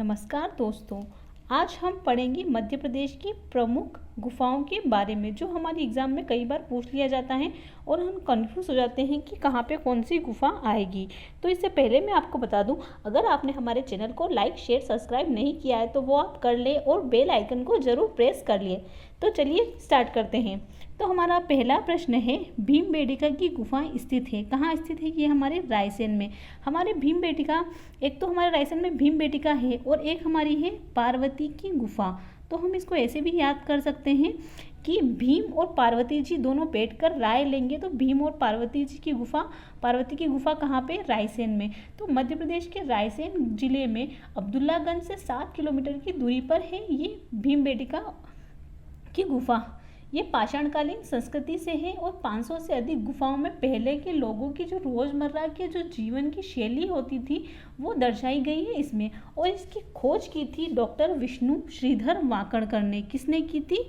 नमस्कार दोस्तों। आज हम पढ़ेंगे मध्य प्रदेश की प्रमुख गुफाओं के बारे में, जो हमारे एग्ज़ाम में कई बार पूछ लिया जाता है और हम कंफ्यूज हो जाते हैं कि कहाँ पे कौन सी गुफा आएगी। तो इससे पहले मैं आपको बता दूं, अगर आपने हमारे चैनल को लाइक शेयर सब्सक्राइब नहीं किया है तो वो आप कर ले और बेल आइकन को ज़रूर प्रेस कर लिए। तो चलिए स्टार्ट करते हैं। तो हमारा पहला प्रश्न है, भीमबेटका की गुफाएं स्थित है, कहाँ स्थित है? ये हमारे रायसेन में। हमारे भीमबेटका, एक तो हमारे रायसेन में भीमबेटका है और एक हमारी है पार्वती की गुफा। तो हम इसको ऐसे भी याद कर सकते हैं कि भीम और पार्वती जी दोनों बैठकर राय लेंगे तो भीम और पार्वती जी की गुफा, पार्वती की गुफा कहाँ पे? रायसेन में। तो मध्य प्रदेश के रायसेन जिले में अब्दुल्लागंज से 7 किलोमीटर की दूरी पर है ये भीमबेटका की गुफा। ये पाषाणकालीन संस्कृति से है और 500 से अधिक गुफाओं में पहले के लोगों की जो रोज़मर्रा के जो जीवन की शैली होती थी वो दर्शाई गई है इसमें। और इसकी खोज की थी डॉक्टर विष्णु श्रीधर वाकणकर ने। किसने की थी?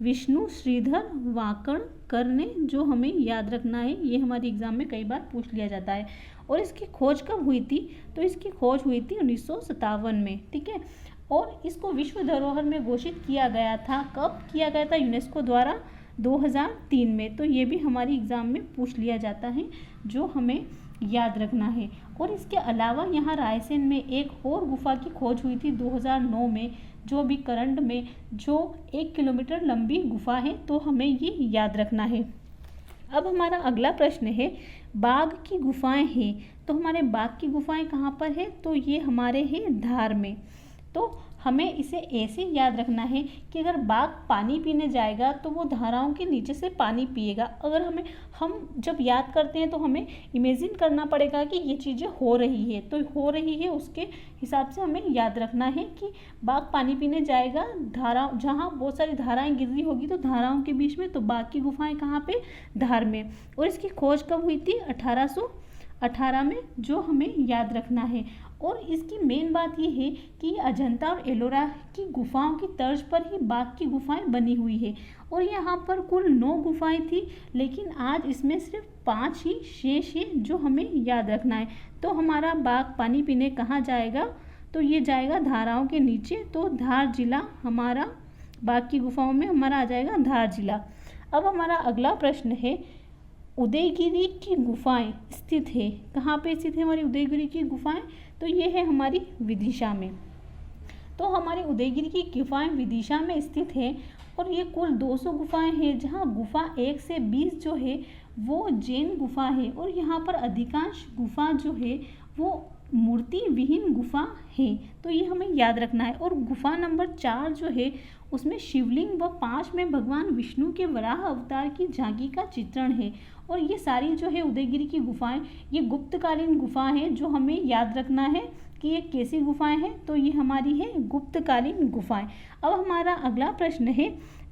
विष्णु श्रीधर वाकणकर ने, जो हमें याद रखना है, ये हमारे एग्जाम में कई बार पूछ लिया जाता है। और इसकी खोज कब हुई थी? तो इसकी खोज हुई थी 1957 में, ठीक है। और इसको विश्व धरोहर में घोषित किया गया था। कब किया गया था? यूनेस्को द्वारा 2003 में। तो ये भी हमारी एग्ज़ाम में पूछ लिया जाता है, जो हमें याद रखना है। और इसके अलावा यहाँ रायसेन में एक और गुफा की खोज हुई थी 2009 में, जो भी करंट में, जो 1 किलोमीटर लंबी गुफा है। तो हमें ये याद रखना है। अब हमारा अगला प्रश्न है, बाघ की गुफाएं हैं। तो हमारे बाघ की गुफाएं कहाँ पर है? तो ये हमारे हैं धार में। तो हमें इसे ऐसे याद रखना है कि अगर बाघ पानी पीने जाएगा तो वो धाराओं के नीचे से पानी पिएगा। अगर हम जब याद करते हैं तो हमें इमेजिन करना पड़ेगा कि ये चीज़ें हो रही है, तो हो रही है उसके हिसाब से हमें याद रखना है कि बाघ पानी पीने जाएगा, धारा जहाँ बहुत सारी धाराएं गिर रही होगी तो धाराओं के बीच में। तो बाघ की गुफाएं कहाँ पे? धार में। और इसकी खोज कब हुई थी? 1818 में, जो हमें याद रखना है। और इसकी मेन बात ये है कि अजंता और एलोरा की गुफाओं की तर्ज पर ही बाघ की गुफाएं बनी हुई है। और यहाँ पर कुल 9 गुफाएं थी, लेकिन आज इसमें सिर्फ 5 ही शेष है, जो हमें याद रखना है। तो हमारा बाघ पानी पीने कहाँ जाएगा? तो ये जाएगा धाराओं के नीचे। तो धार जिला हमारा, बाघ की गुफाओं में हमारा आ जाएगा धार जिला। अब हमारा अगला प्रश्न है, उदयगिरी की गुफाएं स्थित है, कहाँ पे स्थित है हमारी उदयगिरी की गुफाएं? तो ये है हमारी विदिशा में। तो हमारी उदयगिरी की गुफाएं विदिशा में स्थित है और ये कुल 200 गुफाएं हैं, जहाँ गुफा 1 से 20 जो है वो जैन गुफा है। और यहाँ पर अधिकांश गुफा जो है वो मूर्ति विहीन गुफा है। तो ये हमें याद रखना है। और गुफा नंबर 4 जो है उसमें शिवलिंग व 5 में भगवान विष्णु के वराह अवतार की झांकी का चित्रण है। और ये सारी जो है उदयगिरी की गुफाएं, ये गुप्तकालीन गुफा हैं, जो हमें याद रखना है कि ये कैसी गुफाएं हैं। तो ये हमारी है गुप्तकालीन गुफाएं। अब हमारा अगला प्रश्न है,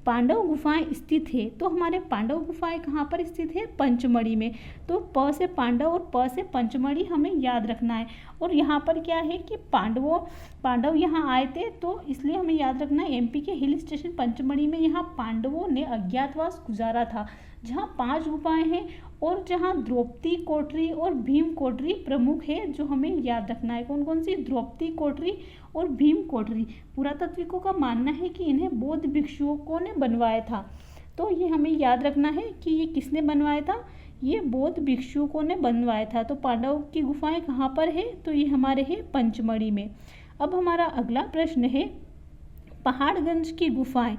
पांडव गुफाएं स्थित है। तो हमारे पांडव गुफाएं कहाँ पर स्थित है? पंचमढ़ी में। तो प से पांडव और प से पंचमढ़ी हमें याद रखना है। और यहाँ पर क्या है कि पांडव यहाँ आए थे, तो इसलिए हमें याद रखना है एमपी के हिल स्टेशन पंचमढ़ी में यहाँ पांडवों ने अज्ञातवास गुजारा था, जहाँ 5 गुफाएं हैं और जहाँ द्रौपदी कोटरी और भीम कोटरी प्रमुख है, जो हमें याद रखना है। कौन कौन सी? द्रौपदी कोटरी और भीम कोटरी। पुरातात्विकों का मानना है कि इन्हें बौद्ध भिक्षुओं ने बनवाया था। तो ये हमें याद रखना है कि ये किसने बनवाया था? ये बौद्ध भिक्षुओं ने बनवाया था। तो पांडव की गुफाएं कहाँ पर है? तो ये हमारे है पंचमढ़ी में। अब हमारा अगला प्रश्न है, पहाड़गंज की गुफाएं।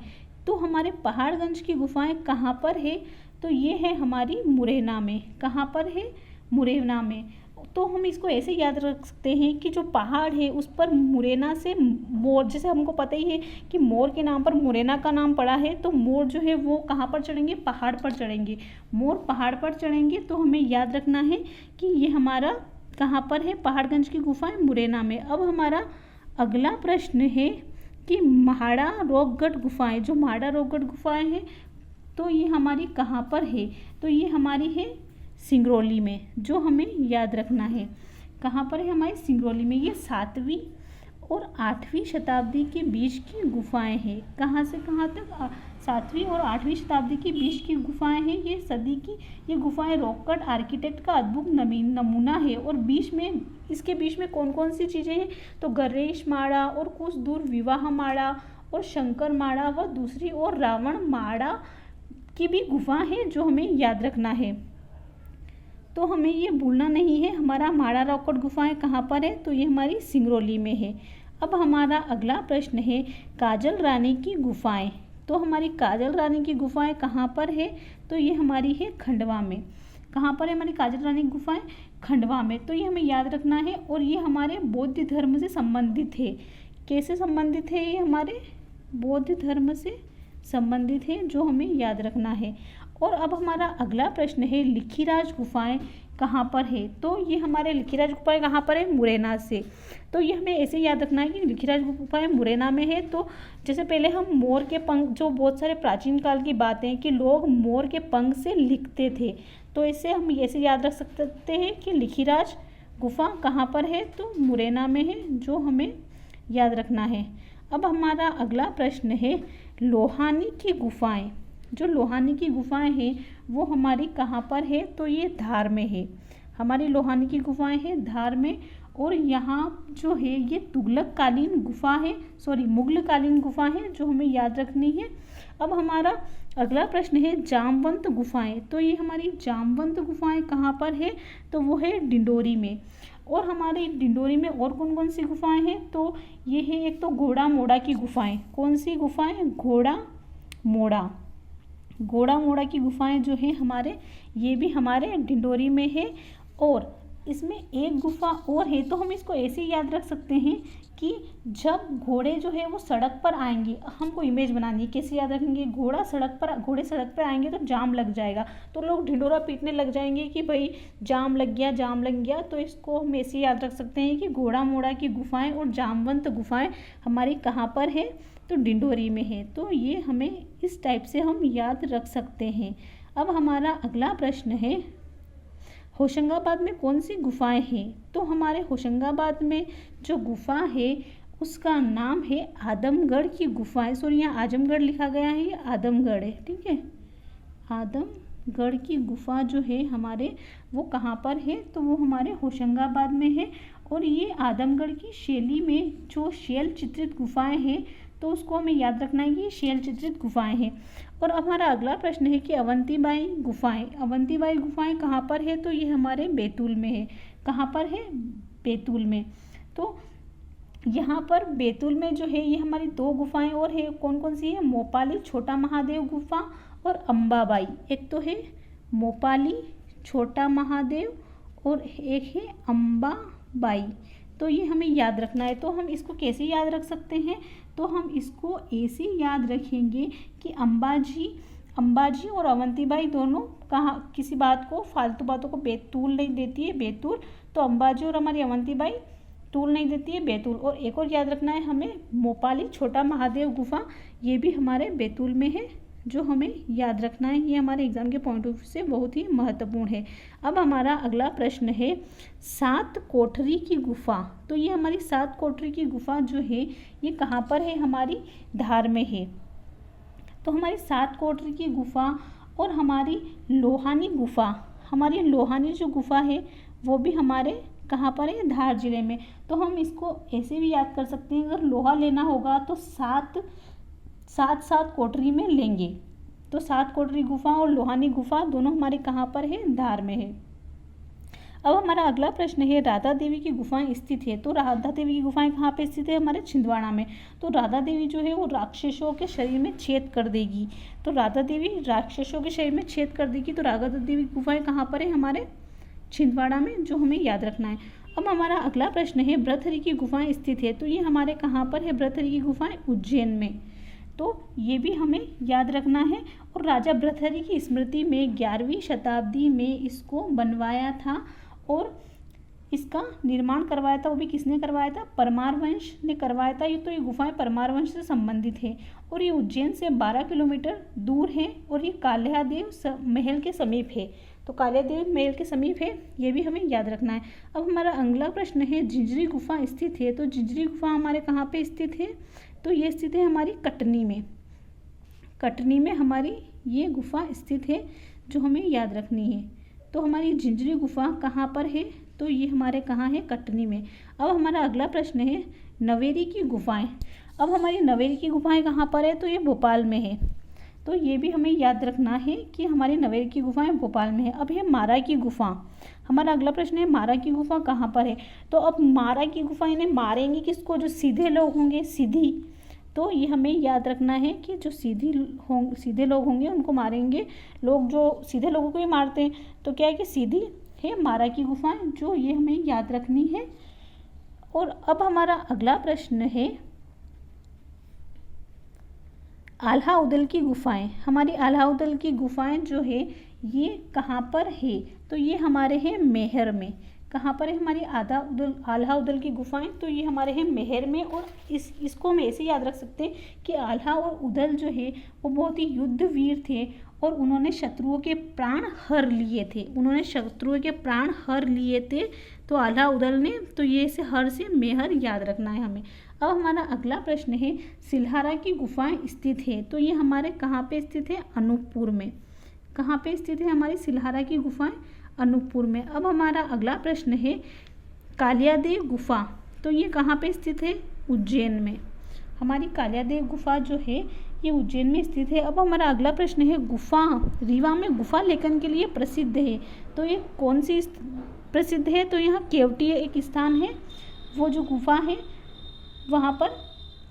तो हमारे पहाड़गंज की गुफाएं कहाँ पर है? तो ये है हमारी मुरैना में। कहाँ पर है? मुरैना में। तो हम इसको ऐसे याद रख सकते हैं कि जो पहाड़ है उस पर मुरैना से मोर, जैसे हमको पता ही है कि मोर के नाम पर मुरैना का नाम पड़ा है, तो मोर जो है वो कहाँ पर चढ़ेंगे? पहाड़ पर चढ़ेंगे। मोर पहाड़ पर चढ़ेंगे। तो हमें याद रखना है कि ये हमारा कहाँ पर है? पहाड़गंज की गुफाएं मुरैना में। अब हमारा अगला प्रश्न है कि महाड़ा रोकगढ़ गुफाएं, जो महाड़ा रोकगढ़ गुफाएं हैं, तो ये हमारी कहाँ पर है? तो ये हमारी है सिंगरौली में, जो हमें याद रखना है। कहाँ पर है? हमारी सिंगरौली में। ये 7वीं और 8वीं शताब्दी के बीच की गुफाएं हैं। कहाँ से कहाँ तक? 7वीं और 8वीं शताब्दी के बीच की गुफाएं हैं। ये सदी की ये गुफाएं रॉक कट आर्किटेक्ट का अद्भुत नमूना है। और इसके बीच में कौन कौन सी चीज़ें हैं? तो गणेश माड़ा और कुछ दूर विवाह माड़ा और शंकर माड़ा व दूसरी ओर रावण माड़ा की भी गुफा है जो हमें याद रखना है। तो हमें ये भूलना नहीं है हमारा माड़ा रॉक कट गुफाएं कहाँ पर है? तो ये हमारी सिंगरौली में है। अब हमारा अगला प्रश्न है काजल रानी की गुफाएं। तो हमारी काजल रानी की गुफाएं कहाँ पर है? तो ये हमारी है खंडवा में। कहाँ पर है हमारी काजल रानी की गुफाएं? खंडवा में। तो ये हमें याद रखना है। और ये हमारे बौद्ध धर्म से संबंधित है। कैसे संबंधित है? ये हमारे बौद्ध धर्म से संबंधित है जो हमें याद रखना है। और अब हमारा अगला प्रश्न है लिखीराज गुफाएं कहाँ पर है? तो ये हमारे लिखीराज गुफाएं कहाँ पर है? मुरैना से। तो ये हमें ऐसे याद रखना है कि लिखीराज गुफाएं मुरैना में है। तो जैसे पहले हम मोर के पंख, जो बहुत सारे प्राचीन काल की बातें हैं कि लोग मोर के पंख से लिखते थे, तो इससे हम ऐसे याद रख सकते हैं कि लिखीराज गुफा कहाँ पर है? तो मुरैना में है, जो हमें याद रखना है। अब हमारा अगला प्रश्न है लोहानी की गुफाएं। जो लोहानी की गुफाएं हैं वो हमारी कहाँ पर है? तो ये धार में है। हमारी लोहानी की गुफाएं हैं धार में। और यहाँ जो है ये तुगलक कालीन गुफा है, मुगल कालीन गुफा है जो हमें याद रखनी है। अब हमारा अगला प्रश्न है जामवंत गुफाएं। तो ये हमारी जामवंत गुफाएं कहाँ पर है? तो वो है डिंडोरी में। और हमारी डिंडोरी में और कौन कौन सी गुफाएं हैं? तो ये है एक तो घोड़ा मोड़ा की गुफाएं। कौन सी गुफाएं? घोड़ा मोड़ा की गुफाएं जो है हमारे, ये भी हमारे डिंडोरी में है। और इसमें एक गुफा और है, तो हम इसको ऐसे याद रख सकते हैं कि जब घोड़े जो है वो सड़क पर आएंगे, हमको इमेज बनानी है। कैसे याद रखेंगे? घोड़े सड़क पर आएंगे तो जाम लग जाएगा, तो लोग ढिंडोरा पीटने लग जाएंगे कि भाई जाम लग गया। तो इसको हम ऐसे याद रख सकते हैं कि घोड़ा मोड़ा की गुफाएं और जामवंत गुफाएं हमारी कहाँ पर है? तो डिंडोरी में है। तो ये हमें इस टाइप से हम याद रख सकते हैं। अब हमारा अगला प्रश्न है होशंगाबाद में कौन सी गुफाएं हैं? तो हमारे होशंगाबाद में जो गुफा है उसका नाम है आदमगढ़ की गुफाएं। यहाँ आजमगढ़ लिखा गया है, ये आदमगढ़ है, ठीक है। आदमगढ़ की गुफा जो है हमारे, वो कहाँ पर है? तो वो हमारे होशंगाबाद में है। और ये आदमगढ़ की शैली में जो शैल चित्रित गुफाएं हैं, तो उसको हमें याद रखना है कि ये शैल चित्रित गुफाएं हैं। और हमारा अगला प्रश्न है कि अवंतीबाई गुफाएं कहाँ पर है? तो ये हमारे बैतूल में है। कहाँ पर है? बैतूल में। तो यहाँ पर बैतूल में जो है ये हमारी दो गुफाएं और है। कौन कौन सी है? मोपाली छोटा महादेव गुफा और अंबाबाई। एक तो है मोपाली छोटा महादेव और एक है अंबाबाई। तो ये हमें याद रखना है। तो हम इसको कैसे याद रख सकते हैं? तो हम इसको ऐसे याद रखेंगे कि अंबाजी और अवंतीबाई दोनों कहाँ, किसी बात को, फालतू बातों को बैतूल नहीं देती है, बैतूल। तो अंबाजी और हमारी अवंतीबाई तूल नहीं देती है, बैतूल। और एक और याद रखना है हमें, मोपाली छोटा महादेव गुफा, ये भी हमारे बैतूल में है, जो हमें याद रखना है। ये हमारे एग्जाम के पॉइंट ऑफ व्यू से बहुत ही महत्वपूर्ण है। अब हमारा अगला प्रश्न है 7 कोठरी की गुफा। तो ये हमारी 7 कोठरी की गुफा जो है ये कहाँ पर है? हमारी धार में है। तो हमारी 7 कोठरी की गुफा और हमारी लोहानी जो गुफा है वो भी हमारे कहाँ पर है? धार जिले में। तो हम इसको ऐसे भी याद कर सकते हैं, अगर लोहा लेना होगा तो 7 कोठरी में लेंगे। तो 7 कोठरी गुफा और लोहानी गुफा दोनों हमारे कहाँ पर है? धार में है। अब हमारा अगला प्रश्न है राधा देवी की गुफाएं स्थित है। तो राधा देवी की गुफाएं कहाँ पे स्थित है? हमारे छिंदवाड़ा में। तो राधा देवी जो है वो राक्षसों के शरीर में छेद कर देगी। तो राधा देवी राक्षसों के शरीर में छेद कर देगी। तो राधा देवी की गुफाएं कहाँ पर है? हमारे छिंदवाड़ा में, जो हमें याद रखना है। अब हमारा अगला प्रश्न है भृतहरि की गुफाएं स्थित है। तो ये हमारे कहाँ पर है? भृतहरि की गुफाएं उज्जैन में। तो ये भी हमें याद रखना है। और राजा भृतहरि की स्मृति में 11वीं शताब्दी में इसको बनवाया था और इसका निर्माण करवाया था, वो भी किसने करवाया था? परमार वंश ने करवाया था। तो ये गुफाएं परमार वंश से संबंधित है और ये उज्जैन से 12 किलोमीटर दूर है और ये कालियादेव महल के समीप है। तो कालियादेव महल के समीप है, ये भी हमें याद रखना है। अब हमारा अगला प्रश्न है झिंझरी गुफा स्थित है, तो झिंझरी गुफा हमारे कहाँ पे स्थित है, तो ये स्थित है हमारी कटनी में। कटनी में हमारी ये गुफा स्थित है जो हमें याद रखनी है। तो हमारी झिंझरी गुफा कहाँ पर है, तो ये हमारे कहाँ है, कटनी में। अब हमारा अगला प्रश्न है नवेरी की गुफाएं। अब हमारी नवेरी की गुफाएं कहाँ पर है, तो ये भोपाल में है। तो ये भी हमें याद रखना है कि हमारी नवेरी की गुफाएं भोपाल में है। अब है मारा की गुफा। हमारा अगला प्रश्न है मारा की गुफा कहाँ पर है, तो अब मारा की गुफा इन्हें मारेंगे किसको, जो सीधे लोग होंगे, सीधी। तो ये हमें याद रखना है कि जो सीधे लोग होंगे उनको मारेंगे। लोग जो सीधे लोगों को ही मारते हैं, तो क्या है कि सीधी है मारा की गुफाएं, जो ये हमें याद रखनी है। और अब हमारा अगला प्रश्न है आल्हा-उदल की गुफाएं। हमारी आल्हा-उदल की गुफाएं जो है ये कहाँ पर है, तो ये हमारे हैं मेहर में। कहाँ पर है हमारी आल्हा-उदल की गुफाएं, तो ये हमारे हैं मेहर में। और इसको हम ऐसे याद रख सकते हैं कि आल्हा और उदल जो है वो बहुत ही युद्धवीर थे और उन्होंने शत्रुओं के प्राण हर लिए थे। तो आल्हा उदल ने, तो ये से हर से मेहर याद रखना है हमें। अब हमारा अगला प्रश्न है सिलहारा की गुफाएं स्थित है, तो ये हमारे कहाँ पे स्थित है, अनूपपुर में। कहाँ पे स्थित है हमारी सिलहारा की गुफाएं, अनूपपुर में। अब हमारा अगला प्रश्न है कालियादेव गुफा, तो ये कहाँ पे स्थित है, उज्जैन में। हमारी कालियादेव गुफा जो है ये उज्जैन में स्थित है। अब हमारा अगला प्रश्न है गुफा, रीवा में गुफा लेखन के लिए प्रसिद्ध है, तो ये कौन सी प्रसिद्ध है, तो यहाँ केवटी एक स्थान है। वो जो गुफा है वहाँ पर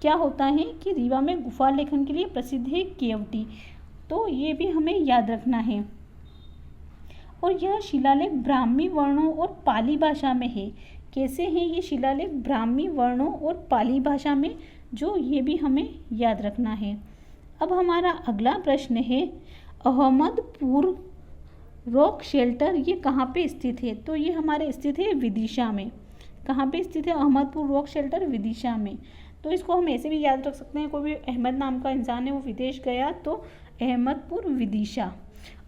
क्या होता है कि रीवा में गुफा लेखन के लिए प्रसिद्ध है केवटी, तो ये भी हमें याद रखना है। और यह शिलालेख ब्राह्मी वर्णों और पाली भाषा में है। कैसे है ये शिलालेख, ब्राह्मी वर्णों और पाली भाषा में, जो ये भी हमें याद रखना है। अब हमारा अगला प्रश्न है अहमदपुर रॉक शेल्टर, ये कहाँ पे स्थित है, तो ये हमारे स्थित है विदिशा में। कहाँ पे स्थित है अहमदपुर रॉक शेल्टर, विदिशा में। तो इसको हम ऐसे भी याद रख सकते हैं, कोई भी अहमद नाम का इंसान है वो विदेश गया तो अहमदपुर विदिशा।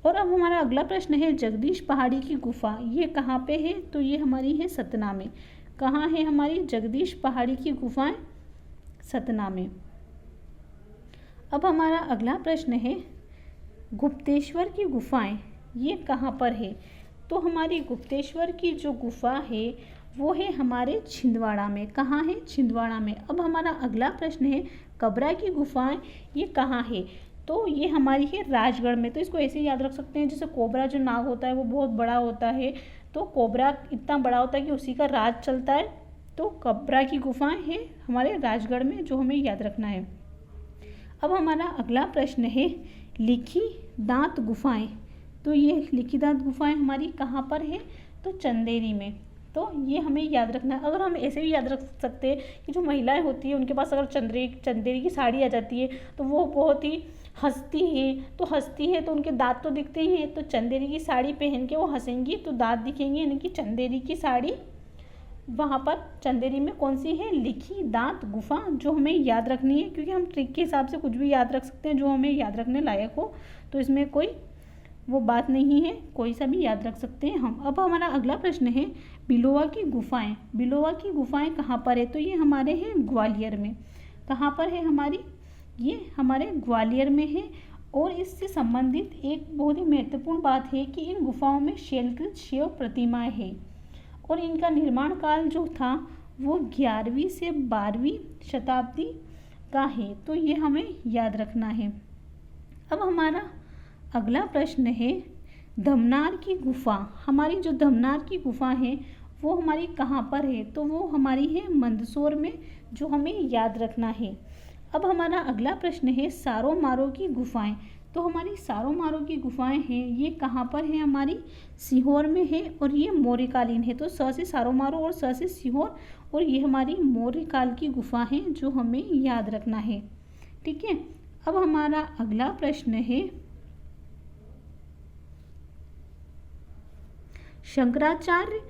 और अब हमारा अगला प्रश्न है जगदीश पहाड़ी की गुफा, ये कहाँ पे है, तो ये हमारी है सतना में। कहाँ है हमारी जगदीश पहाड़ी की गुफाएं, सतना में। अब हमारा अगला प्रश्न है गुप्तेश्वर की गुफाएं, ये कहाँ पर है, तो हमारी गुप्तेश्वर की जो गुफा है वो है हमारे छिंदवाड़ा में। कहाँ है, छिंदवाड़ा में। अब हमारा अगला प्रश्न है कबरा की गुफाएं, ये कहाँ है, तो ये हमारी है राजगढ़ में। तो इसको ऐसे याद रख सकते हैं, जैसे कोबरा जो नाग होता है वो बहुत बड़ा होता है, तो कोबरा इतना बड़ा होता है कि उसी का राज चलता है। तो कबरा की गुफाएं हैं हमारे राजगढ़ में, जो हमें याद रखना है। अब हमारा अगला प्रश्न है लिखी दांत गुफाएं, तो ये लिखी दांत गुफाएं हमारी कहाँ पर है, तो चंदेरी में। तो ये हमें याद रखना है। अगर हम ऐसे भी याद रख सकते हैं कि जो महिलाएं होती है उनके पास अगर चंदेरी की साड़ी आ जाती है तो वो बहुत ही हंसती है, तो उनके दांत तो दिखते ही हैं, तो चंदेरी की साड़ी पहन के वो हंसेंगी तो दांत दिखेंगे, यानी कि चंदेरी की साड़ी। वहाँ पर चंदेरी में कौन सी है, लिखी दांत गुफा, जो हमें याद रखनी है, क्योंकि हम ट्रिक के हिसाब से कुछ भी याद रख सकते हैं जो हमें याद रखने लायक हो, तो इसमें कोई वो बात नहीं है, कोई सा भी याद रख सकते हैं हम। अब हमारा अगला प्रश्न है बिलोवा की गुफाएं। बिलोवा की गुफाएं कहाँ पर है, तो ये हमारे हैं ग्वालियर में। कहाँ पर है हमारी, ये हमारे ग्वालियर में है। और इससे संबंधित एक बहुत ही महत्वपूर्ण बात है कि इन गुफाओं में शैलकृत शिव प्रतिमाएं हैं और इनका निर्माण काल जो था वो 11वीं से 12वीं शताब्दी का है, तो ये हमें याद रखना है। अब हमारा अगला प्रश्न है धमनार की गुफा। हमारी जो धमनार की गुफा है वो हमारी कहाँ पर है, तो वो हमारी है मंदसौर में, जो हमें याद रखना है। अब हमारा अगला प्रश्न है सारो मारो की गुफाएं। तो हमारी सारो मारो की गुफाएं हैं ये कहाँ पर है, हमारी सीहोर में है और ये मौर्यकालीन है। तो स से सारो मारो और स से सीहोर, और ये हमारी मौर्यकाल की गुफा है जो हमें याद रखना है। ठीक है। अब हमारा अगला प्रश्न है शंकराचार्य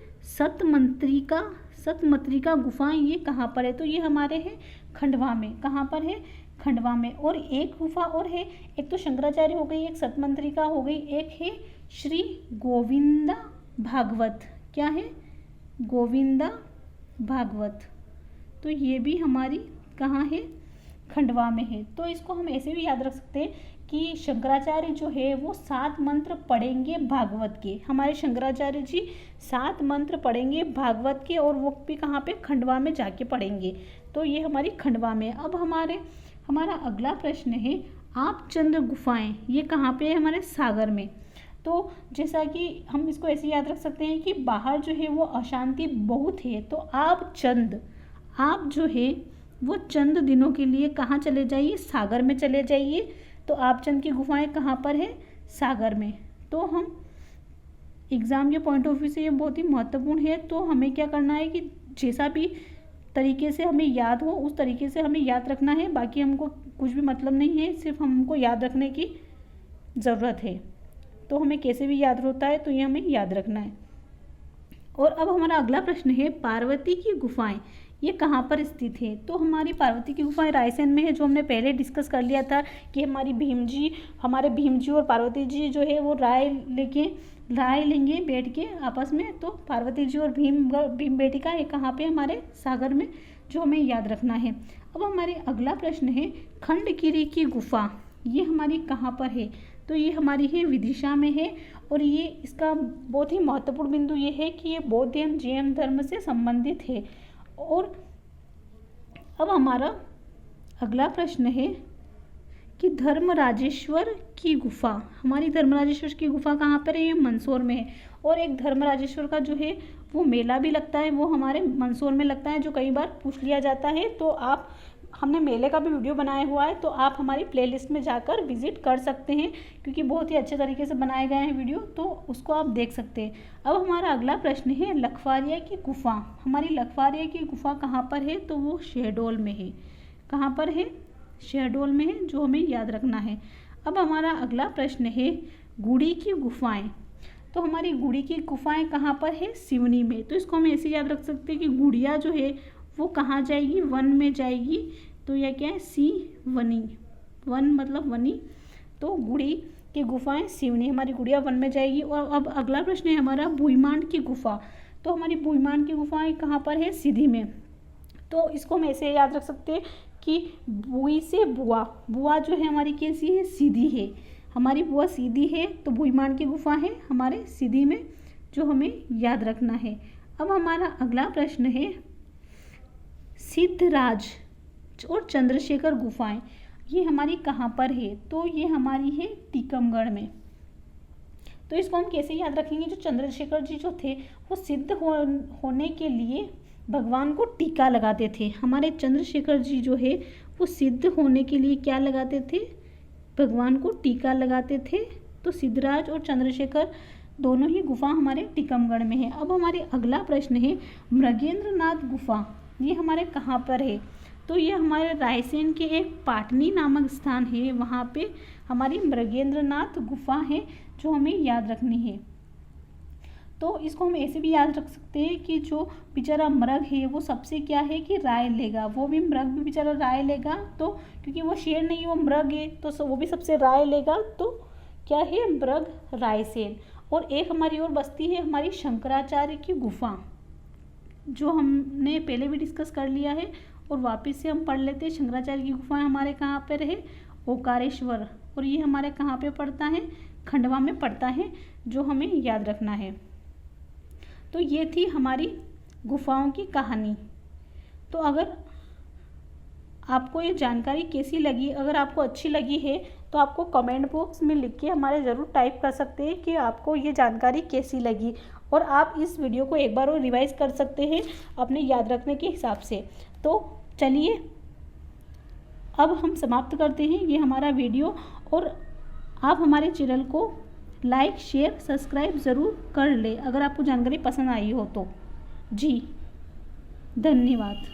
सतमंत्रिका गुफाएं ये कहाँ पर है, तो ये हमारे हैं खंडवा में। कहाँ पर है, खंडवा में। और एक गुफा और है, एक तो शंकराचार्य हो गई, एक सतमंत्रिका हो गई, एक है श्री गोविंदा भागवत। क्या है? गोविंदा भागवत। तो ये भी हमारी कहाँ है? खंडवा में है। तो इसको हम ऐसे भी याद रख सकते हैं कि शंकराचार्य जो है वो 7 मंत्र पढ़ेंगे भागवत के। हमारे शंकराचार्य जी 7 मंत्र पढ़ेंगे भागवत के, और वो भी कहाँ पे? खंडवा में जाके पढ़ेंगे। तो ये हमारी खंडवा में। अब हमारा अगला प्रश्न है आपचंद्र गुफाएं, ये कहाँ पे है? हमारे सागर में। तो जैसा कि हम इसको ऐसे याद रख सकते हैं कि बाहर जो है वो अशांति बहुत है, तो आप जो है वो चंद दिनों के लिए कहाँ चले जाइए? सागर में चले जाइए। तो आपचंद की गुफाएं कहाँ पर है? सागर में। तो हम एग्ज़ाम के पॉइंट ऑफ व्यू से ये बहुत ही महत्वपूर्ण है। तो हमें क्या करना है कि जैसा भी तरीके से हमें याद हो उस तरीके से हमें याद रखना है। बाकी हमको कुछ भी मतलब नहीं है, सिर्फ हमको याद रखने की ज़रूरत है। तो हमें कैसे भी याद होता है, तो ये हमें याद रखना है। और अब हमारा अगला प्रश्न है पार्वती की गुफाएं, ये कहाँ पर स्थित है? तो हमारी पार्वती की गुफाएं रायसेन में है, जो हमने पहले डिस्कस कर लिया था कि हमारे भीम जी और पार्वती जी जो है वो राय लेंगे बैठ के आपस में। तो पार्वती जी और भीम बेटिका ये कहाँ पे? हमारे सागर में, जो हमें याद रखना है। अब हमारे अगला प्रश्न है खंडगिरी की गुफा, ये हमारी कहाँ पर है? तो ये हमारी है विदिशा में है। और ये इसका बहुत ही महत्वपूर्ण बिंदु ये है कि ये बौद्ध एवं जैन धर्म से संबंधित है। और अब हमारा अगला प्रश्न है कि धर्मराजेश्वर की गुफा, हमारी धर्मराजेश्वर की गुफा कहाँ पर है? ये मंदसौर में है। और एक धर्मराजेश्वर का जो है वो मेला भी लगता है, वो हमारे मंदसौर में लगता है, जो कई बार पूछ लिया जाता है। तो हमने मेले का भी वीडियो बनाया हुआ है, तो आप हमारी प्लेलिस्ट में जाकर विजिट कर सकते हैं, क्योंकि बहुत ही अच्छे तरीके से बनाए गए हैं वीडियो, तो उसको आप देख सकते हैं। अब हमारा अगला प्रश्न है लखवारिया की गुफा, हमारी लखवारिया की गुफा कहाँ पर है? तो वो शहडोल में है। कहाँ पर है? शहडोल में है, जो हमें याद रखना है। अब हमारा अगला प्रश्न है गुड़ी की गुफाएं, तो हमारी गुड़ी की गुफाएं कहाँ पर है? सिवनी में। तो इसको हम ऐसे याद रख सकते हैं कि गुड़िया जो है वो कहाँ जाएगी? वन में जाएगी। तो यह क्या है? वनी, वन मतलब वनी। तो गुड़ी की गुफाएं सिवनी, हमारी गुड़िया वन में जाएगी। और अब अगला प्रश्न है हमारा भुईमांड की गुफा, तो हमारी भुईमांड की गुफाएं कहाँ पर है? सीधी में। तो इसको हम ऐसे याद रख सकते हैं कि बुई से बुआ, बुआ जो है हमारी कैसी है? सीधी है। हमारी बुआ सीधी है, तो भुईमांड की गुफा है हमारे सीधी में, जो हमें याद रखना है। अब हमारा अगला प्रश्न है सिद्धराज और चंद्रशेखर गुफाएं, ये हमारी कहाँ पर है? तो ये हमारी है टीकमगढ़ में। तो इसको हम कैसे याद रखेंगे? जो चंद्रशेखर जी जो थे वो सिद्ध होने के लिए भगवान को टीका लगाते थे। हमारे चंद्रशेखर जी जो है वो सिद्ध होने के लिए क्या लगाते थे? भगवान को टीका लगाते थे। तो सिद्धराज और चंद्रशेखर दोनों ही गुफा हमारे टीकमगढ़ में है। अब हमारे अगला प्रश्न है मृगेंद्रनाथ गुफा, ये हमारे कहाँ पर है? तो ये हमारे रायसेन के एक पाटनी नामक स्थान है, वहाँ पे हमारी मृगेंद्रनाथ गुफा है, जो हमें याद रखनी है। तो इसको हम ऐसे भी याद रख सकते हैं कि जो बेचारा मृग है वो सबसे क्या है कि राय लेगा, वो भी मृग भी बेचारा राय लेगा। तो क्योंकि वो शेर नहीं, वो मृग है, तो वो भी सबसे राय लेगा। तो क्या है? मृग रायसेन। और एक हमारी और बस्ती है हमारी शंकराचार्य की गुफा, जो हमने पहले भी डिस्कस कर लिया है, और वापस से हम पढ़ लेते हैं। शंकराचार्य की गुफाएं हमारे कहाँ पर है? ओकारेश्वर। और ये हमारे कहाँ पे पड़ता है? खंडवा में पड़ता है, जो हमें याद रखना है। तो ये थी हमारी गुफाओं की कहानी। तो अगर आपको ये जानकारी कैसी लगी, अगर आपको अच्छी लगी है, तो आपको कमेंट बॉक्स में लिख के हमारे ज़रूर टाइप कर सकते हैं कि आपको ये जानकारी कैसी लगी। और आप इस वीडियो को एक बार और रिवाइज कर सकते हैं अपने याद रखने के हिसाब से। तो चलिए अब हम समाप्त करते हैं ये हमारा वीडियो, और आप हमारे चैनल को लाइक शेयर सब्सक्राइब ज़रूर कर ले अगर आपको जानकारी पसंद आई हो तो। जी धन्यवाद।